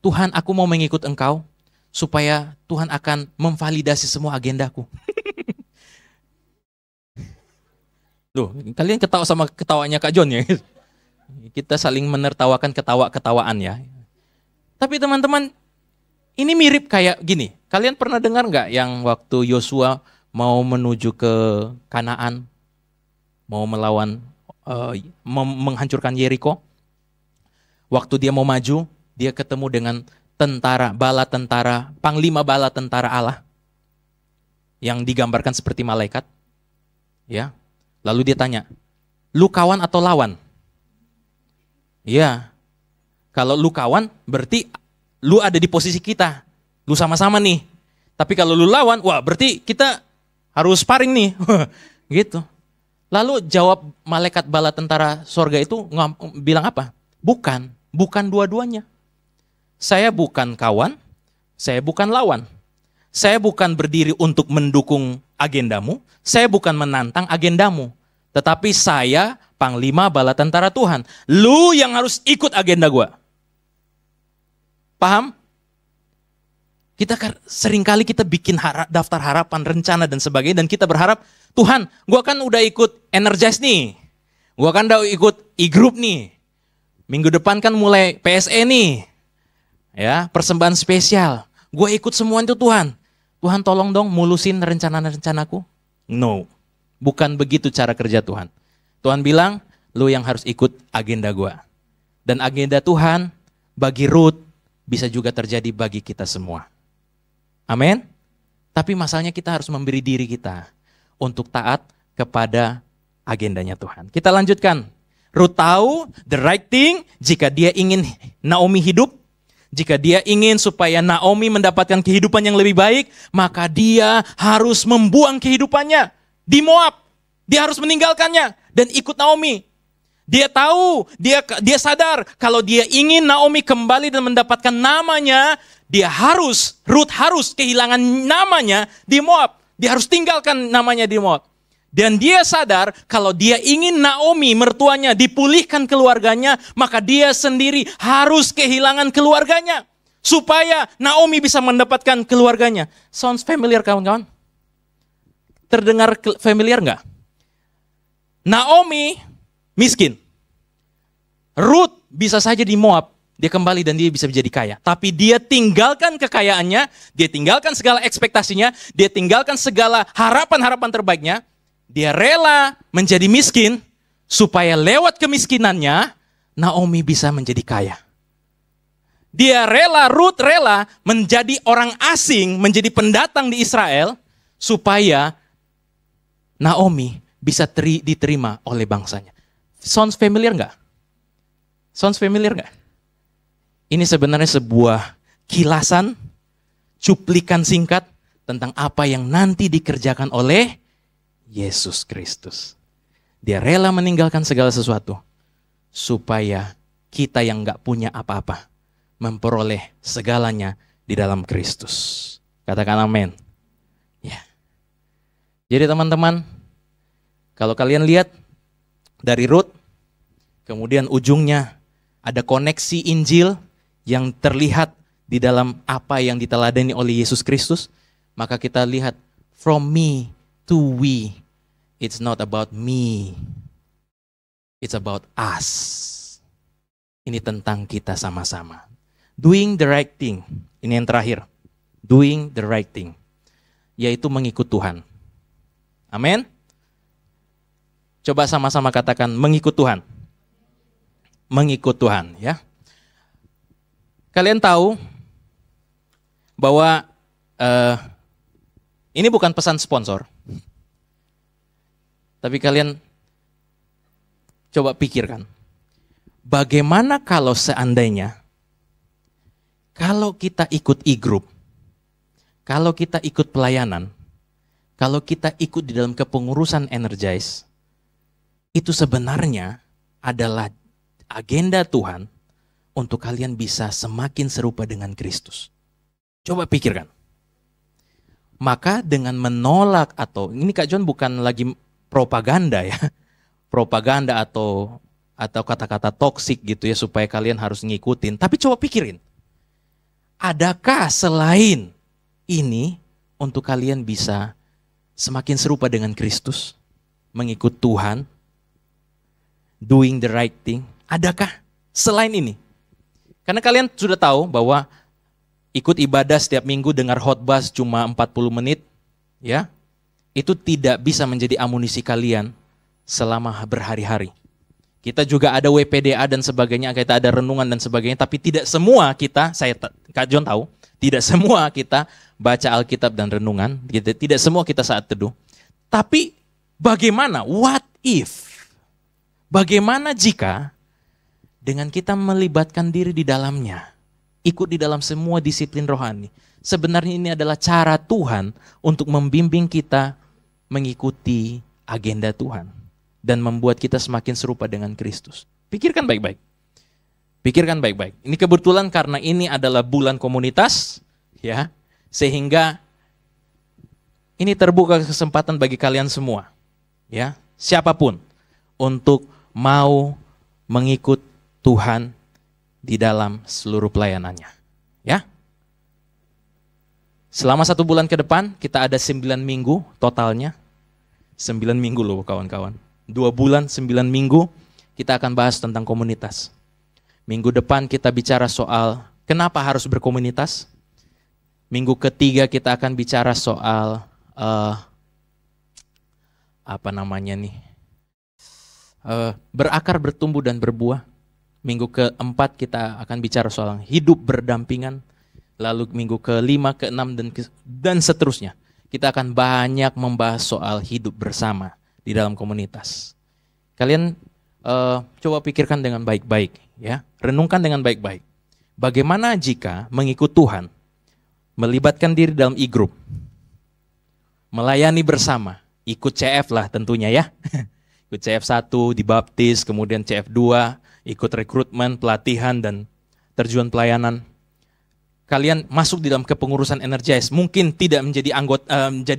B: Tuhan aku mau mengikut engkau, supaya Tuhan akan memvalidasi semua agendaku. Loh, kalian ketawa sama ketawanya Kak John ya? Kita saling menertawakan ketawa-ketawaan ya. Tapi teman-teman, ini mirip kayak gini. Kalian pernah dengar nggak yang waktu Yosua mau menuju ke Kanaan, mau melawan, menghancurkan Yeriko. Waktu dia mau maju, dia ketemu dengan panglima bala tentara Allah, yang digambarkan seperti malaikat. Ya, lalu dia tanya, lu kawan atau lawan? Ya, kalau lu kawan, berarti lu ada di posisi kita, lu sama-sama nih. Tapi kalau lu lawan, wah berarti kita harus sparring nih, gitu. Lalu jawab malaikat bala tentara sorga itu bilang apa? Bukan dua-duanya. Saya bukan kawan, saya bukan lawan. Saya bukan berdiri untuk mendukung agendamu, saya bukan menantang agendamu. Tetapi saya panglima bala tentara Tuhan. Lu yang harus ikut agenda gua. Paham? Seringkali kita bikin daftar harapan, rencana dan sebagainya, dan kita berharap, Tuhan, gua kan udah ikut Energize nih. Gua kan udah ikut e-group nih. Minggu depan kan mulai PSE nih. Ya, persembahan spesial. Gua ikut semua itu Tuhan. Tuhan tolong dong mulusin rencana-rencanaku. No. Bukan begitu cara kerja Tuhan. Tuhan bilang, lu yang harus ikut agenda gua. Dan agenda Tuhan bagi Ruth bisa juga terjadi bagi kita semua. Amin. Tapi masalahnya kita harus memberi diri kita untuk taat kepada agendanya Tuhan. Kita lanjutkan. Ruth tahu the right thing jika dia ingin Naomi hidup. Jika dia ingin supaya Naomi mendapatkan kehidupan yang lebih baik, maka dia harus membuang kehidupannya di Moab. Dia harus meninggalkannya dan ikut Naomi. Dia tahu, dia sadar kalau dia ingin Naomi kembali dan mendapatkan namanya, Ruth harus kehilangan namanya di Moab. Dia harus tinggalkan namanya di Moab. Dan dia sadar kalau dia ingin Naomi mertuanya dipulihkan keluarganya, maka dia sendiri harus kehilangan keluarganya. Supaya Naomi bisa mendapatkan keluarganya. Sounds familiar kawan-kawan? Terdengar familiar nggak? Naomi miskin. Ruth bisa saja di Moab, dia kembali dan dia bisa menjadi kaya. Tapi dia tinggalkan kekayaannya, dia tinggalkan segala ekspektasinya, dia tinggalkan segala harapan-harapan terbaiknya. Dia rela menjadi miskin supaya lewat kemiskinannya Naomi bisa menjadi kaya. Dia rela, Ruth rela menjadi orang asing, menjadi pendatang di Israel supaya Naomi bisa diterima oleh bangsanya. Sounds familiar nggak? Sounds familiar nggak? Ini sebenarnya sebuah kilasan, cuplikan singkat tentang apa yang nanti dikerjakan oleh Yesus Kristus. Dia rela meninggalkan segala sesuatu supaya kita yang nggak punya apa-apa memperoleh segalanya di dalam Kristus. Katakan amin. Ya. Jadi teman-teman, kalau kalian lihat dari Ruth, kemudian ujungnya ada koneksi Injil yang terlihat di dalam apa yang diteladani oleh Yesus Kristus, maka kita lihat from me to we. It's not about me. It's about us. Ini tentang kita sama-sama. Doing the right thing. Ini yang terakhir. Doing the right thing. Yaitu mengikut Tuhan. Amin. Coba sama-sama katakan mengikut Tuhan. Mengikut Tuhan, ya. Kalian tahu bahwa ini bukan pesan sponsor. Tapi kalian coba pikirkan. Bagaimana kalau seandainya kalau kita ikut e-group, kalau kita ikut pelayanan, kalau kita ikut di dalam kepengurusan Energize, itu sebenarnya adalah agenda Tuhan untuk kalian bisa semakin serupa dengan Kristus. Coba pikirkan. Maka dengan menolak atau, ini Kak John bukan lagi propaganda ya, propaganda atau kata-kata toksik gitu ya supaya kalian harus ngikutin. Tapi coba pikirin, adakah selain ini untuk kalian bisa semakin serupa dengan Kristus, mengikut Tuhan, doing the right thing? Adakah selain ini? Karena kalian sudah tahu bahwa ikut ibadah setiap minggu dengar khotbah cuma 40 menit, ya, itu tidak bisa menjadi amunisi kalian selama berhari-hari. Kita juga ada WPDA dan sebagainya, kita ada renungan dan sebagainya, tapi tidak semua kita, Kak John tahu, tidak semua kita baca Alkitab dan renungan, tidak semua kita saat teduh. Tapi bagaimana, what if? Bagaimana jika dengan kita melibatkan diri di dalamnya, ikut di dalam semua disiplin rohani, sebenarnya ini adalah cara Tuhan untuk membimbing kita mengikuti agenda Tuhan dan membuat kita semakin serupa dengan Kristus. Pikirkan baik-baik. Pikirkan baik-baik. Ini kebetulan karena ini adalah bulan komunitas, ya, sehingga ini terbuka kesempatan bagi kalian semua, ya, siapapun untuk mau mengikut Tuhan di dalam seluruh pelayanannya, ya. Selama 1 bulan ke depan kita ada 9 minggu totalnya. 9 minggu loh kawan-kawan. 2 bulan 9 minggu kita akan bahas tentang komunitas. Minggu depan kita bicara soal kenapa harus berkomunitas. Minggu ketiga kita akan bicara soal berakar, bertumbuh dan berbuah. Minggu keempat kita akan bicara soal hidup berdampingan. Lalu minggu ke-5, ke-6 dan seterusnya. Kita akan banyak membahas soal hidup bersama di dalam komunitas. Kalian coba pikirkan dengan baik-baik, ya. Renungkan dengan baik-baik. Bagaimana jika mengikut Tuhan, melibatkan diri dalam e-group, melayani bersama, ikut CF lah tentunya ya. Ikut CF 1, dibaptis, kemudian CF 2, ikut rekrutmen, pelatihan, dan terjun pelayanan. Kalian masuk di dalam kepengurusan Energize, mungkin tidak menjadi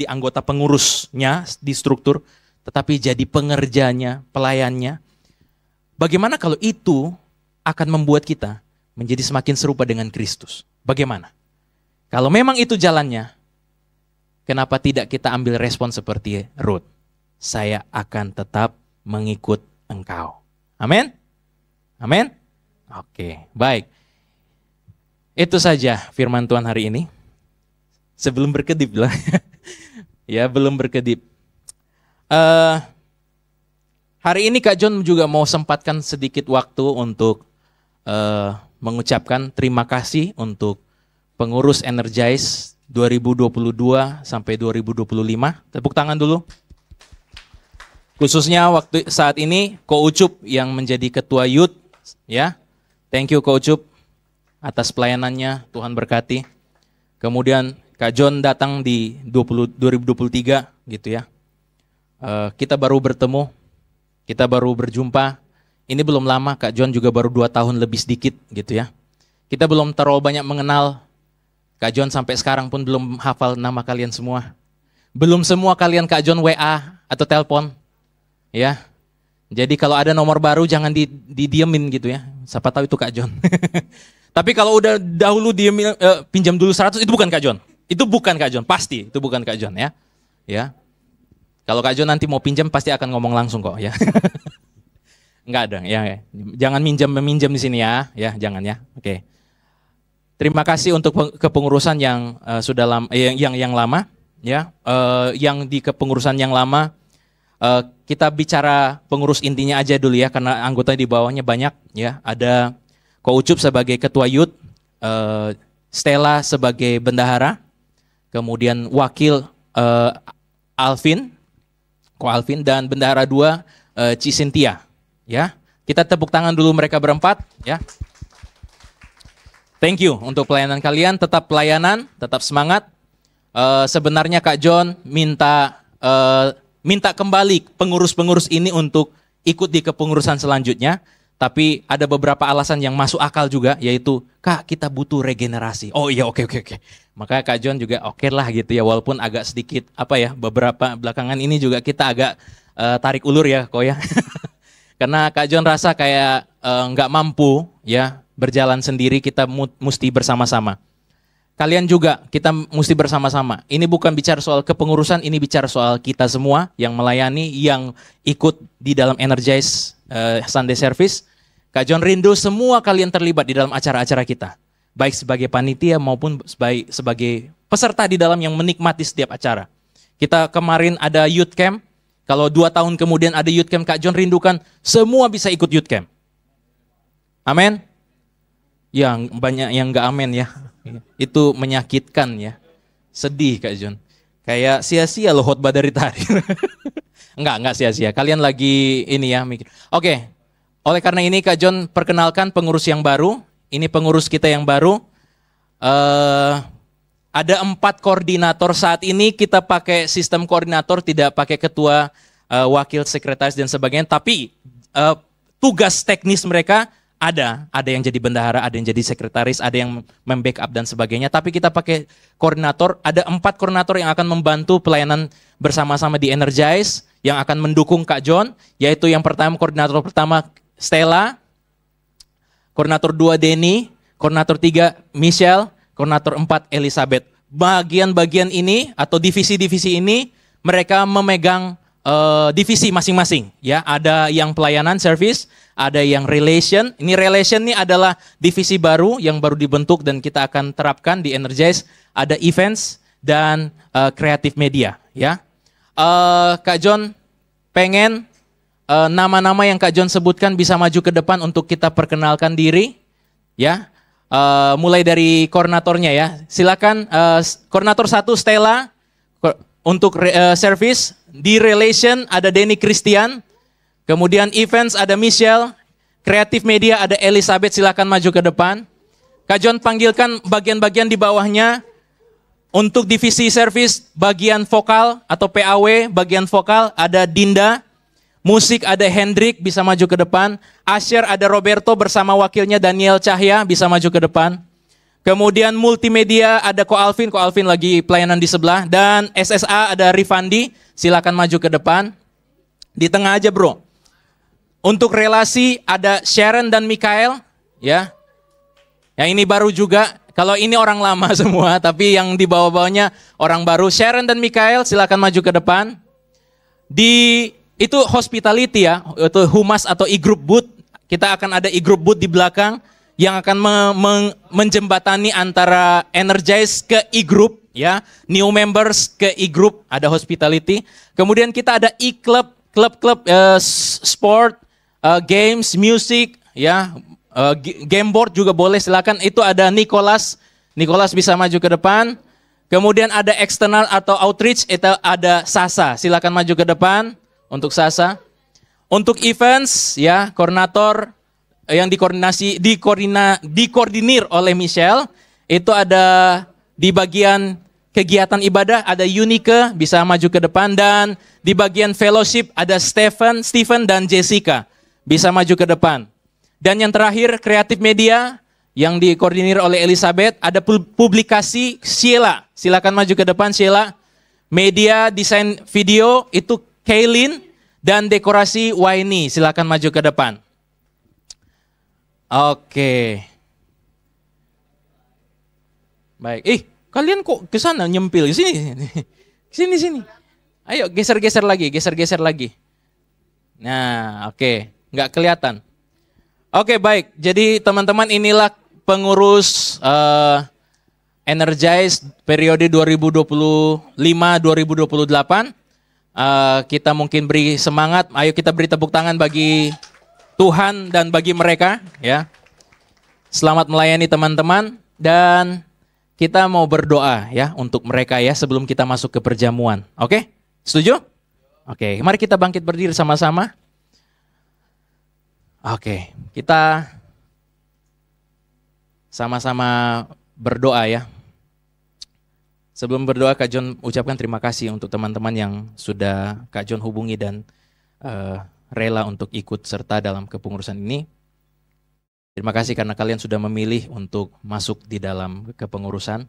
B: anggota pengurusnya di struktur, tetapi jadi pengerjanya, pelayannya. Bagaimana kalau itu akan membuat kita menjadi semakin serupa dengan Kristus? Bagaimana? Kalau memang itu jalannya, kenapa tidak kita ambil respon seperti Ruth? Saya akan tetap mengikut engkau. Amin? Amin? Oke, baik. Itu saja firman Tuhan hari ini. Sebelum berkedip lah. Ya, belum berkedip. Hari ini Kak John juga mau sempatkan sedikit waktu untuk mengucapkan terima kasih untuk pengurus Energize 2022 sampai 2025. Tepuk tangan dulu. Khususnya waktu saat ini Ko Ucup yang menjadi ketua youth, ya. Thank you Ko Ucup atas pelayanannya, Tuhan berkati. Kemudian Kak John datang di 2023 gitu ya. Kita baru bertemu, kita baru berjumpa. Ini belum lama, Kak John juga baru 2 tahun lebih sedikit gitu ya. Kita belum terlalu banyak mengenal. Kak John sampai sekarang pun belum hafal nama kalian semua. Belum semua kalian Kak John WA atau telepon. Ya. Jadi kalau ada nomor baru jangan didiemin gitu ya. Siapa tahu itu Kak John. Tapi kalau udah dahulu pinjam dulu 100, itu bukan Kak John. Itu bukan Kak John, pasti itu bukan Kak John ya. Ya. Kalau Kak John nanti mau pinjam pasti akan ngomong langsung kok ya. Enggak ada ya. Jangan meminjam di sini ya, jangan ya. Oke. Terima kasih untuk kepengurusan yang sudah lama, yang lama ya. Yang di kepengurusan yang lama kita bicara pengurus intinya aja dulu ya, karena anggota di bawahnya banyak ya. Ada Ko Ucup sebagai ketua youth, Stella sebagai bendahara, kemudian wakil Ko Alvin, dan bendahara 2 Ci Cynthia. Ya, kita tepuk tangan dulu mereka berempat. Ya, thank you untuk pelayanan kalian. Tetap pelayanan, tetap semangat. Sebenarnya Kak John minta kembali pengurus-pengurus ini untuk ikut di kepengurusan selanjutnya. Tapi ada beberapa alasan yang masuk akal juga, yaitu Kak, kita butuh regenerasi. Oh iya, oke. Maka Kak John juga oke lah gitu ya, walaupun agak sedikit beberapa belakangan ini juga kita agak tarik ulur ya kok ya. Karena Kak John rasa kayak nggak mampu ya berjalan sendiri, kita mesti bersama-sama. Kalian juga kita mesti bersama-sama. Ini bukan bicara soal kepengurusan, ini bicara soal kita semua yang melayani, yang ikut di dalam Energize Sunday Service. Kak John rindu semua kalian terlibat di dalam acara-acara kita. Baik sebagai panitia maupun sebagai peserta di dalam yang menikmati setiap acara. Kita kemarin ada youth camp. Kalau 2 tahun kemudian ada youth camp, Kak John rindukan semua bisa ikut youth camp. Amin? Yang banyak yang enggak amin ya. Itu menyakitkan ya. Sedih Kak John. Kayak sia-sia loh khotbah dari tadi. Enggak sia-sia. Kalian lagi ini ya mikir. Oke. Oleh karena ini Kak John perkenalkan pengurus yang baru. Ini pengurus kita yang baru. Ada 4 koordinator saat ini, kita pakai sistem koordinator, tidak pakai ketua, wakil, sekretaris dan sebagainya. Tapi tugas teknis mereka ada yang jadi bendahara, ada yang jadi sekretaris, ada yang membackup dan sebagainya. Tapi kita pakai koordinator, ada 4 koordinator yang akan membantu pelayanan bersama-sama di Energize, yang akan mendukung Kak John, yaitu yang pertama, koordinator pertama Stella, koordinator 2 Denny, koordinator 3 Michelle, koordinator 4 Elizabeth. Bagian-bagian ini atau divisi-divisi ini mereka memegang divisi masing-masing ya. Ada yang pelayanan service, ada yang relation. Ini relation ini adalah divisi baru yang baru dibentuk dan kita akan terapkan di Energize. Ada events dan creative media ya. Kak John pengen nama-nama yang Kak John sebutkan bisa maju ke depan untuk kita perkenalkan diri ya. Mulai dari koordinatornya ya. Silakan koordinator 1 Stella untuk service. Di relation ada Denny Christian. Kemudian events ada Michelle. Creative media ada Elizabeth, silakan maju ke depan. Kak John panggilkan bagian-bagian di bawahnya. Untuk divisi service bagian vokal atau PAW bagian vokal ada Dinda. Musik ada Hendrik, bisa maju ke depan. Asher ada Roberto bersama wakilnya Daniel Cahya, bisa maju ke depan. Kemudian multimedia ada Ko Alvin lagi pelayanan di sebelah. Dan SSA ada Rifandi, silakan maju ke depan. Di tengah aja bro. Untuk relasi ada Sharon dan Mikael, ya. Yang ini baru juga. Kalau ini orang lama semua, tapi yang di bawah-bawahnya orang baru. Sharon dan Mikael, silakan maju ke depan. Itu hospitality ya, itu humas atau e-group booth. Kita akan ada e-group booth di belakang yang akan menjembatani antara Energize ke e-group, ya. New members ke e-group, ada hospitality. Kemudian kita ada e-club, klub-klub sport, games, music, ya. Game board juga boleh, silakan. Itu ada Nicholas. Nicholas bisa maju ke depan. Kemudian ada external atau outreach, itu ada Sasa. Silakan maju ke depan untuk Sasa. Untuk events, ya, koordinator yang dikoordinir oleh Michelle, itu ada di bagian kegiatan ibadah ada Unike, bisa maju ke depan, dan di bagian fellowship ada Stephen dan Jessica, bisa maju ke depan. Dan yang terakhir, kreatif media yang dikoordinir oleh Elizabeth, ada publikasi Sheila. Silakan maju ke depan Sheila. Media, desain video itu Kaylin, dan dekorasi Waini. Silakan maju ke depan. Oke. Baik. Kalian kok ke sana nyempil? Sini. Sini. Ayo geser-geser lagi. Nah, oke. Nggak kelihatan. Oke, baik. Jadi teman-teman, inilah pengurus Energize periode 2025-2028. Kita mungkin beri semangat. Ayo kita beri tepuk tangan bagi Tuhan dan bagi mereka, ya. Selamat melayani teman-teman, dan kita mau berdoa ya untuk mereka ya sebelum kita masuk ke perjamuan. Oke? Setuju? Oke, mari kita bangkit berdiri sama-sama. Oke, kita sama-sama berdoa ya. Sebelum berdoa, Kak John ucapkan terima kasih untuk teman-teman yang sudah Kak John hubungi dan rela untuk ikut serta dalam kepengurusan ini. Terima kasih karena kalian sudah memilih untuk masuk di dalam kepengurusan.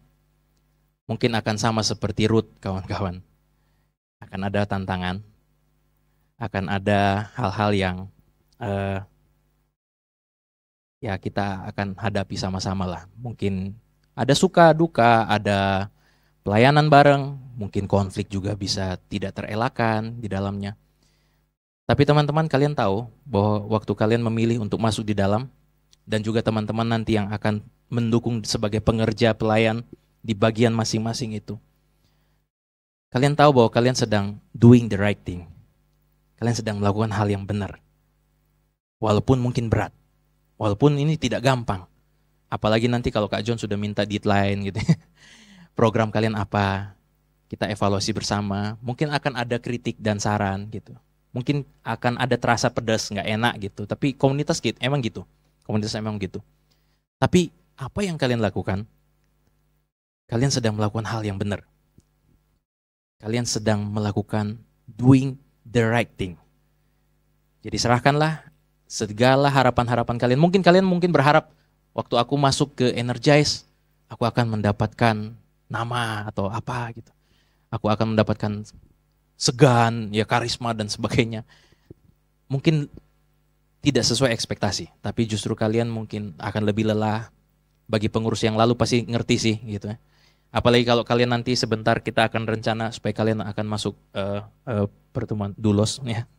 B: Mungkin akan sama seperti Ruth, kawan-kawan. Akan ada tantangan, akan ada hal-hal yang ya kita akan hadapi sama-sama lah. Mungkin ada suka, duka, ada pelayanan bareng, mungkin konflik juga bisa tidak terelakkan di dalamnya. Tapi teman-teman, kalian tahu bahwa waktu kalian memilih untuk masuk di dalam, dan juga teman-teman nanti yang akan mendukung sebagai pengerja pelayan di bagian masing-masing itu, kalian tahu bahwa kalian sedang doing the right thing. Kalian sedang melakukan hal yang benar. Walaupun mungkin berat. Walaupun ini tidak gampang. Apalagi nanti kalau Kak John sudah minta deadline gitu. Program kalian apa? Kita evaluasi bersama. Mungkin akan ada kritik dan saran gitu. Mungkin akan ada terasa pedas, nggak enak gitu. Tapi komunitas gitu, emang gitu. Komunitas emang gitu. Tapi apa yang kalian lakukan? Kalian sedang melakukan hal yang benar. Kalian sedang melakukan doing the right thing. Jadi serahkanlah segala harapan-harapan kalian. Mungkin kalian berharap waktu aku masuk ke Energize, aku akan mendapatkan nama atau apa gitu. Aku akan mendapatkan segan, ya karisma dan sebagainya. Mungkin tidak sesuai ekspektasi, tapi justru kalian mungkin akan lebih lelah. Bagi pengurus yang lalu pasti ngerti sih gitu ya. Apalagi kalau kalian nanti sebentar kita akan rencana supaya kalian akan masuk pertemuan Dulos ya.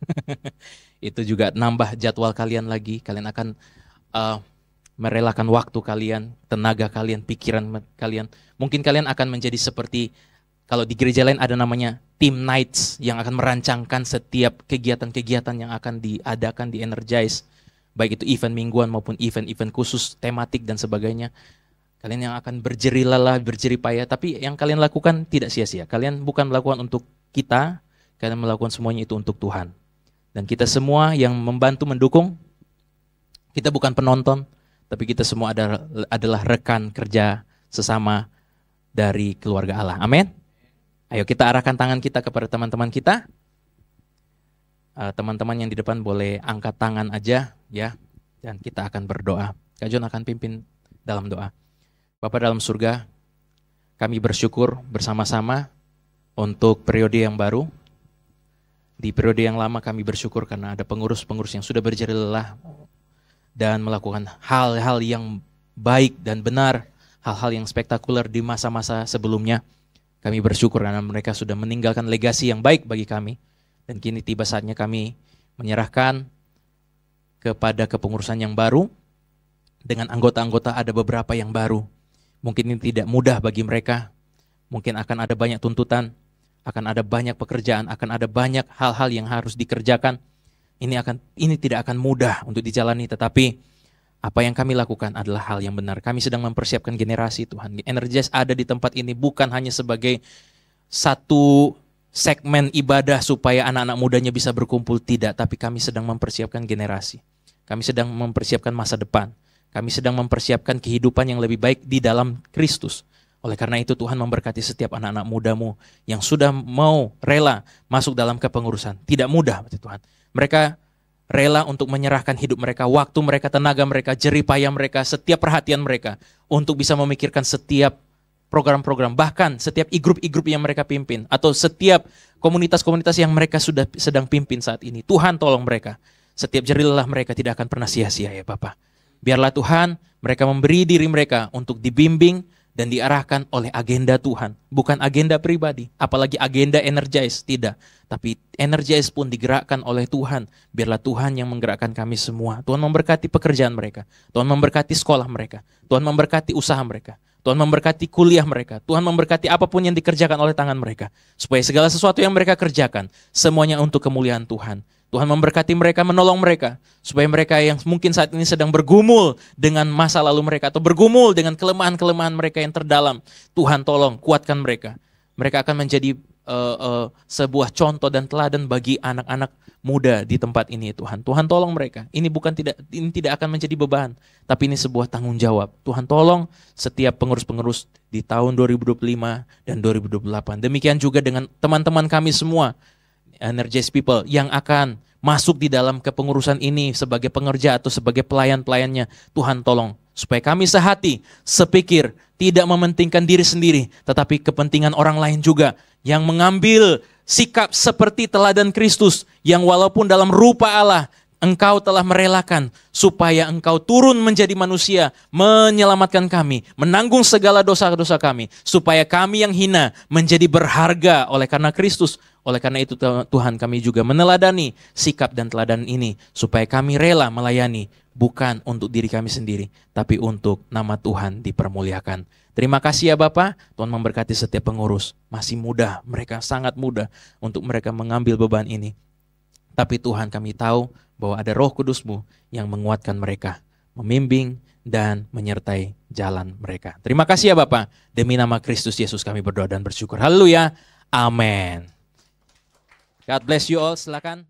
B: Itu juga nambah jadwal kalian lagi. Kalian akan merelakan waktu kalian, tenaga kalian, pikiran kalian. Mungkin kalian akan menjadi seperti, kalau di gereja lain ada namanya team nights, yang akan merancangkan setiap kegiatan-kegiatan yang akan diadakan di Energize. Baik itu event mingguan maupun event-event khusus, tematik dan sebagainya. Kalian yang akan berjerih lelah, berjerih payah, tapi yang kalian lakukan tidak sia-sia. Kalian bukan melakukan untuk kita, kalian melakukan semuanya itu untuk Tuhan. Dan kita semua yang membantu mendukung, kita bukan penonton, tapi kita semua adalah rekan kerja sesama dari keluarga Allah. Amin. Ayo kita arahkan tangan kita kepada teman-teman kita. Teman-teman yang di depan boleh angkat tangan aja ya, dan kita akan berdoa. Kak John akan pimpin dalam doa. Bapa dalam surga, kami bersyukur bersama-sama untuk periode yang baru. Di periode yang lama kami bersyukur karena ada pengurus-pengurus yang sudah berjerih lelah dan melakukan hal-hal yang baik dan benar, hal-hal yang spektakuler di masa-masa sebelumnya. Kami bersyukur karena mereka sudah meninggalkan legasi yang baik bagi kami. Dan kini tiba saatnya kami menyerahkan kepada kepengurusan yang baru. Dengan anggota-anggota ada beberapa yang baru. Mungkin ini tidak mudah bagi mereka. Mungkin akan ada banyak tuntutan, akan ada banyak pekerjaan, akan ada banyak hal-hal yang harus dikerjakan. Ini tidak akan mudah untuk dijalani, tetapi apa yang kami lakukan adalah hal yang benar. Kami sedang mempersiapkan generasi Tuhan. Energize ada di tempat ini bukan hanya sebagai satu segmen ibadah supaya anak-anak mudanya bisa berkumpul, tidak. Tapi kami sedang mempersiapkan generasi. Kami sedang mempersiapkan masa depan. Kami sedang mempersiapkan kehidupan yang lebih baik di dalam Kristus. Oleh karena itu Tuhan memberkati setiap anak-anak mudamu yang sudah mau rela masuk dalam kepengurusan. Tidak mudah Tuhan. Mereka rela untuk menyerahkan hidup mereka, waktu mereka, tenaga mereka, jerih payah mereka, setiap perhatian mereka untuk bisa memikirkan setiap program-program, bahkan setiap e-group yang mereka pimpin atau setiap komunitas-komunitas yang mereka sudah sedang pimpin saat ini. Tuhan tolong mereka. Setiap jerih lelah mereka tidak akan pernah sia-sia ya Bapak. Biarlah Tuhan mereka memberi diri mereka untuk dibimbing dan diarahkan oleh agenda Tuhan. Bukan agenda pribadi, apalagi agenda Energize, tidak. Tapi Energize pun digerakkan oleh Tuhan. Biarlah Tuhan yang menggerakkan kami semua. Tuhan memberkati pekerjaan mereka. Tuhan memberkati sekolah mereka. Tuhan memberkati usaha mereka. Tuhan memberkati kuliah mereka. Tuhan memberkati apapun yang dikerjakan oleh tangan mereka. Supaya segala sesuatu yang mereka kerjakan, semuanya untuk kemuliaan Tuhan. Tuhan memberkati mereka, menolong mereka. Supaya mereka yang mungkin saat ini sedang bergumul dengan masa lalu mereka, atau bergumul dengan kelemahan-kelemahan mereka yang terdalam. Tuhan tolong, kuatkan mereka. Mereka akan menjadi sebuah contoh dan teladan bagi anak-anak muda di tempat ini Tuhan. Tuhan tolong mereka. Ini tidak akan menjadi beban, tapi ini sebuah tanggung jawab. Tuhan tolong setiap pengurus-pengurus di tahun 2025 dan 2028. Demikian juga dengan teman-teman kami semua, Energize People, yang akan masuk di dalam kepengurusan ini sebagai pengerja atau sebagai pelayan-pelayannya. Tuhan tolong supaya kami sehati, sepikir, tidak mementingkan diri sendiri, tetapi kepentingan orang lain juga, yang mengambil sikap seperti teladan Kristus, yang walaupun dalam rupa Allah, Engkau telah merelakan supaya Engkau turun menjadi manusia, menyelamatkan kami, menanggung segala dosa-dosa kami, supaya kami yang hina menjadi berharga oleh karena Kristus. Oleh karena itu Tuhan, kami juga meneladani sikap dan teladan ini, supaya kami rela melayani, bukan untuk diri kami sendiri, tapi untuk nama Tuhan dipermuliakan. Terima kasih ya Bapak, Tuhan memberkati setiap pengurus. Masih muda, mereka sangat muda untuk mereka mengambil beban ini. Tapi Tuhan, kami tahu bahwa ada Roh Kudus-Mu yang menguatkan mereka, membimbing dan menyertai jalan mereka. Terima kasih ya Bapak, demi nama Kristus Yesus kami berdoa dan bersyukur. Haleluya, amin. God bless you all, silakan.